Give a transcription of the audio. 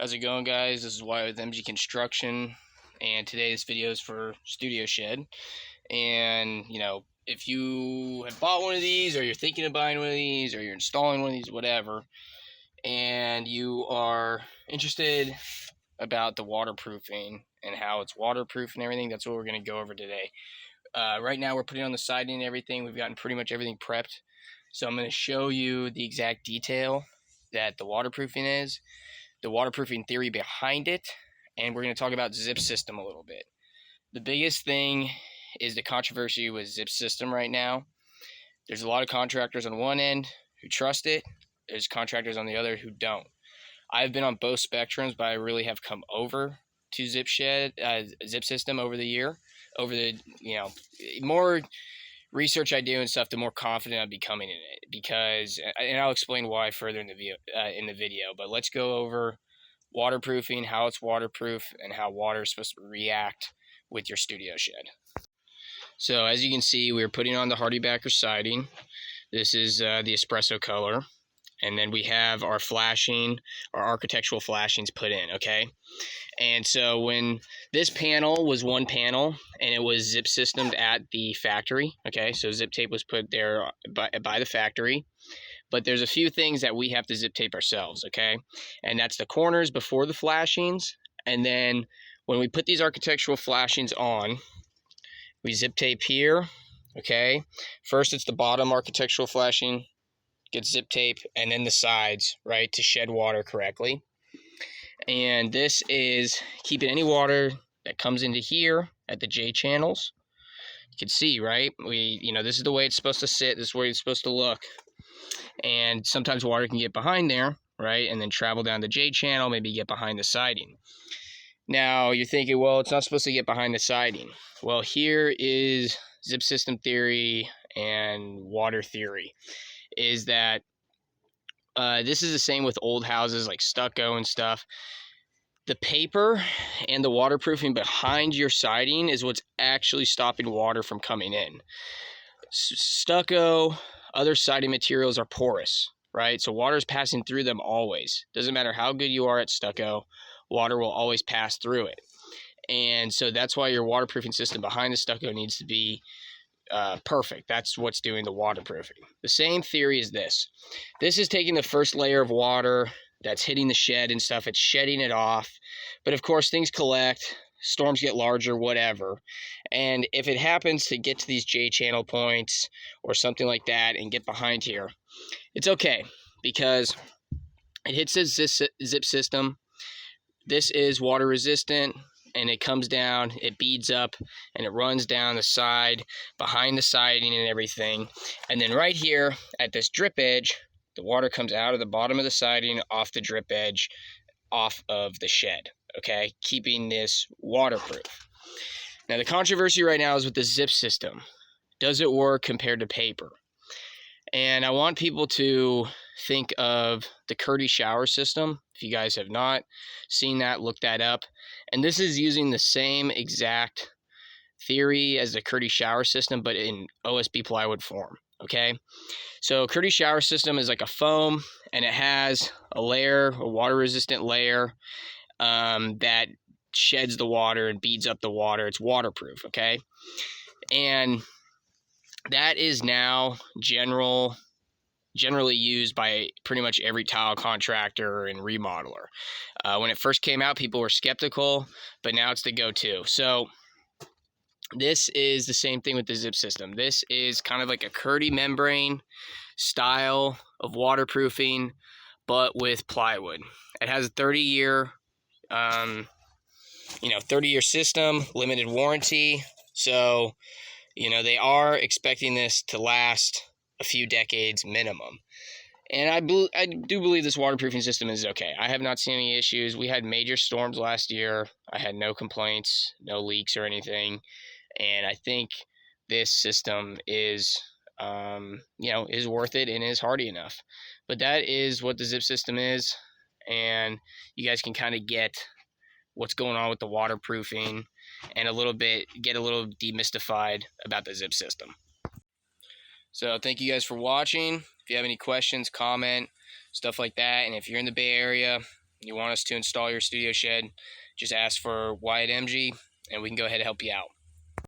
How's it going, guys? This is Wyatt with MG Construction, and today's video is for Studio Shed. And if you have bought one of these, or you're thinking of buying one of these, or you're installing one of these, whatever, and you are interested about the waterproofing and how it's waterproof and everything, that's what we're going to go over today. Right now, we're putting on the siding and everything. We've gotten pretty much everything prepped, so I'm going to show you the exact detail that the waterproofing is, the waterproofing theory behind it, and we're going to talk about Zip System a little bit. The biggest thing is the controversy with Zip System right now. There's a lot of contractors on one end who trust it. There's contractors on the other who don't. I've been on both spectrums, but I really have come over to Zip System over the more research I do and stuff, the more confident I'm becoming in it, because, and I'll explain why further in the video, but let's go over waterproofing, how it's waterproof, and how water is supposed to react with your studio shed. So as you can see, we're putting on the HardieBacker siding. This is the espresso color, and then we have our flashing, our architectural flashings put in, okay? And so when this panel was one panel and it was zip systemed at the factory, okay, so zip tape was put there by the factory, but there's a few things that we have to zip tape ourselves, okay? And that's the corners before the flashings, and then when we put these architectural flashings on, we zip tape here, okay? First it's the bottom architectural flashing, gets zip tape, and then the sides, right, to shed water correctly. And this is keeping any water that comes into here at the J channels. You can see, right? This is the way it's supposed to sit. This is where it's supposed to look. And sometimes water can get behind there, right? And then travel down the J channel, maybe get behind the siding. Now, you're thinking, well, it's not supposed to get behind the siding. Well, here is zip system theory and water theory, is that this is the same with old houses like stucco and stuff. The paper and the waterproofing behind your siding is what's actually stopping water from coming in. Stucco, other siding materials are porous, right? So water is passing through them always. Doesn't matter how good you are at stucco, water will always pass through it. And so that's why your waterproofing system behind the stucco needs to be perfect. That's what's doing the waterproofing. The same theory is this. This is taking the first layer of water that's hitting the shed and stuff. It's shedding it off. But of course, things collect, storms get larger, whatever. And if it happens to get to these J channel points or something like that and get behind here, it's okay, because it hits this zip system. This is water resistant, and it comes down, it beads up, and it runs down the side, behind the siding and everything. And then right here at this drip edge, the water comes out of the bottom of the siding, off the drip edge, off of the shed, okay? Keeping this waterproof. Now, the controversy right now is with the zip system. Does it work compared to paper? And I want people to think of the Curdy shower system. If you guys have not seen that, look that up. And this is using the same exact theory as the Curdy shower system, but in OSB plywood form, okay? So Curdy shower system is like a foam, and it has a layer, a water-resistant layer that sheds the water and beads up the water. It's waterproof, okay? And that is now generally used by pretty much every tile contractor and remodeler. When it first came out, people were skeptical, but now it's the go-to. So this is the same thing with the zip system. This is kind of like a Curdy membrane style of waterproofing, but with plywood. It has a 30-year, 30-year system, limited warranty. So, they are expecting this to last a few decades minimum. And I do believe this waterproofing system is okay. I have not seen any issues. We had major storms last year. I had no complaints, no leaks or anything. And I think this system is, is worth it and is hardy enough. But that is what the zip system is. And you guys can kind of get what's going on with the waterproofing and get a little demystified about the zip system. So thank you guys for watching. If you have any questions, comment, stuff like that. And if you're in the Bay Area, you want us to install your studio shed, just ask for Wyatt MG, and we can go ahead and help you out.